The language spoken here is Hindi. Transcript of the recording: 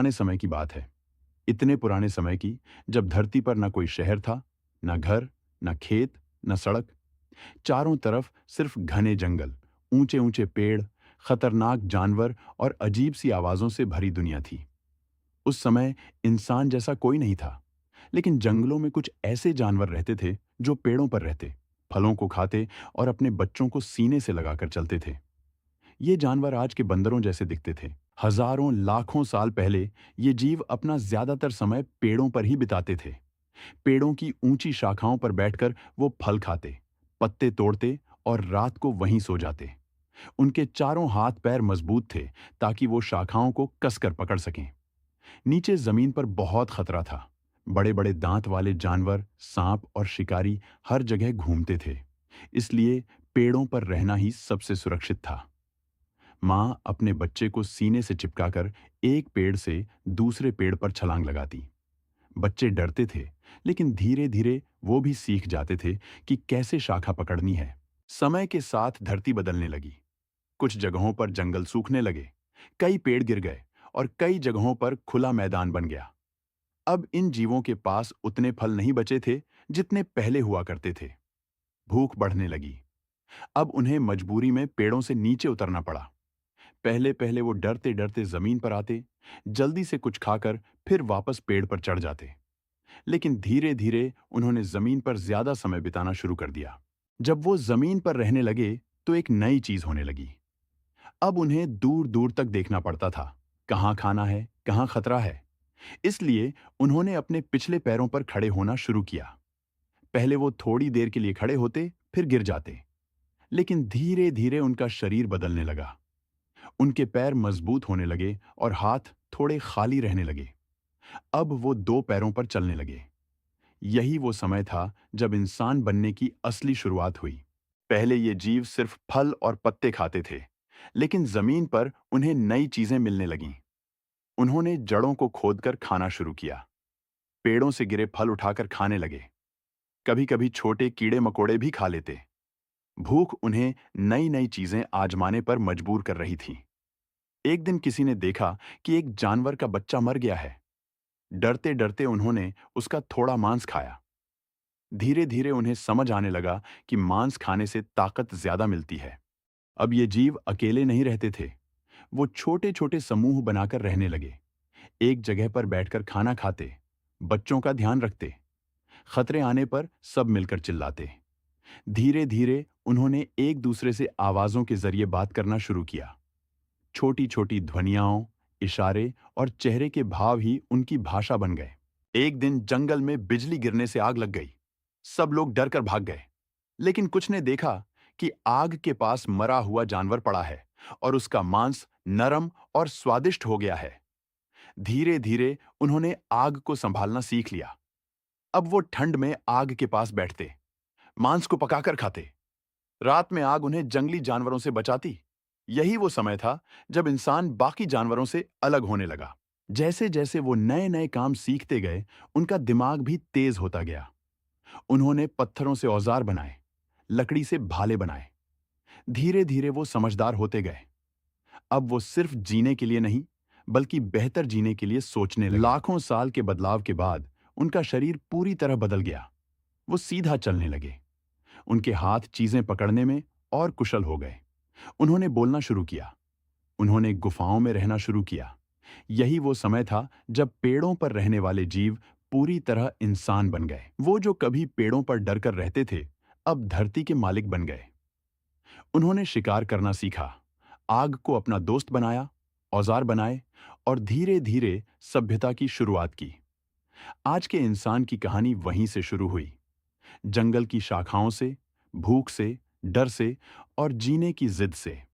पुराने समय की बात है। इतने पुराने समय की जब धरती पर ना कोई शहर था, ना घर, ना खेत, ना सड़क। चारों तरफ सिर्फ घने जंगल, ऊंचे ऊंचे पेड़, खतरनाक जानवर और अजीब सी आवाजों से भरी दुनिया थी। उस समय इंसान जैसा कोई नहीं था, लेकिन जंगलों में कुछ ऐसे जानवर रहते थे जो पेड़ों पर रहते, फलों को खाते और अपने बच्चों को सीने से लगाकर चलते थे। ये जानवर आज के बंदरों जैसे दिखते थे। हजारों लाखों साल पहले ये जीव अपना ज्यादातर समय पेड़ों पर ही बिताते थे। पेड़ों की ऊंची शाखाओं पर बैठकर वो फल खाते, पत्ते तोड़ते और रात को वहीं सो जाते। उनके चारों हाथ पैर मजबूत थे ताकि वो शाखाओं को कसकर पकड़ सकें। नीचे जमीन पर बहुत खतरा था। बड़े बड़े दांत वाले जानवर, सांप और शिकारी हर जगह घूमते थे। इसलिए पेड़ों पर रहना ही सबसे सुरक्षित था। माँ अपने बच्चे को सीने से चिपकाकर एक पेड़ से दूसरे पेड़ पर छलांग लगाती। बच्चे डरते थे, लेकिन धीरे धीरे वो भी सीख जाते थे कि कैसे शाखा पकड़नी है। समय के साथ धरती बदलने लगी। कुछ जगहों पर जंगल सूखने लगे, कई पेड़ गिर गए और कई जगहों पर खुला मैदान बन गया। अब इन जीवों के पास उतने फल नहीं बचे थे जितने पहले हुआ करते थे। भूख बढ़ने लगी। अब उन्हें मजबूरी में पेड़ों से नीचे उतरना पड़ा। पहले पहले वो डरते डरते जमीन पर आते, जल्दी से कुछ खाकर फिर वापस पेड़ पर चढ़ जाते। लेकिन धीरे धीरे उन्होंने जमीन पर ज्यादा समय बिताना शुरू कर दिया। जब वो जमीन पर रहने लगे तो एक नई चीज होने लगी। अब उन्हें दूर दूर तक देखना पड़ता था, कहाँ खाना है, कहाँ खतरा है। इसलिए उन्होंने अपने पिछले पैरों पर खड़े होना शुरू किया। पहले वो थोड़ी देर के लिए खड़े होते, फिर गिर जाते। लेकिन धीरे धीरे उनका शरीर बदलने लगा। उनके पैर मजबूत होने लगे और हाथ थोड़े खाली रहने लगे। अब वो दो पैरों पर चलने लगे। यही वो समय था जब इंसान बनने की असली शुरुआत हुई। पहले ये जीव सिर्फ फल और पत्ते खाते थे, लेकिन जमीन पर उन्हें नई चीजें मिलने लगीं। उन्होंने जड़ों को खोदकर खाना शुरू किया। पेड़ों से गिरे फल उठाकर खाने लगे। कभी कभी छोटे कीड़े मकोड़े भी खा लेते। भूख उन्हें नई नई चीजें आजमाने पर मजबूर कर रही थी। एक दिन किसी ने देखा कि एक जानवर का बच्चा मर गया है। डरते डरते उन्होंने उसका थोड़ा मांस खाया। धीरे धीरे उन्हें समझ आने लगा कि मांस खाने से ताकत ज्यादा मिलती है। अब ये जीव अकेले नहीं रहते थे। वो छोटे छोटे समूह बनाकर रहने लगे। एक जगह पर बैठकर खाना खाते, बच्चों का ध्यान रखते, खतरे आने पर सब मिलकर चिल्लाते। धीरे धीरे उन्होंने एक दूसरे से आवाजों के जरिए बात करना शुरू किया। छोटी छोटी ध्वनियाओं, इशारे और चेहरे के भाव ही उनकी भाषा बन गए। एक दिन जंगल में बिजली गिरने से आग लग गई। सब लोग डरकर भाग गए। लेकिन कुछ ने देखा कि आग के पास मरा हुआ जानवर पड़ा है और उसका मांस नरम और स्वादिष्ट हो गया है। धीरे धीरे उन्होंने आग को संभालना सीख लिया। अब वो ठंड में आग के पास बैठते, मांस को पकाकर खाते। रात में आग उन्हें जंगली जानवरों से बचाती। यही वो समय था जब इंसान बाकी जानवरों से अलग होने लगा। जैसे जैसे वो नए नए काम सीखते गए, उनका दिमाग भी तेज होता गया। उन्होंने पत्थरों से औजार बनाए, लकड़ी से भाले बनाए। धीरे धीरे वो समझदार होते गए। अब वो सिर्फ जीने के लिए नहीं, बल्कि बेहतर जीने के लिए सोचने लगे। लाखों साल के बदलाव के बाद उनका शरीर पूरी तरह बदल गया। वो सीधा चलने लगे। उनके हाथ चीजें पकड़ने में और कुशल हो गए। उन्होंने बोलना शुरू किया। उन्होंने गुफाओं में रहना शुरू किया। यही वो समय था जब पेड़ों पर रहने वाले जीव पूरी तरह इंसान बन गए। वो जो कभी पेड़ों पर डरकर रहते थे, अब धरती के मालिक बन गए। उन्होंने शिकार करना सीखा, आग को अपना दोस्त बनाया, औजार बनाए और धीरे धीरे सभ्यता की शुरुआत की। आज के इंसान की कहानी वहीं से शुरू हुई। जंगल की शाखाओं से, भूख से, डर से और जीने की जिद से।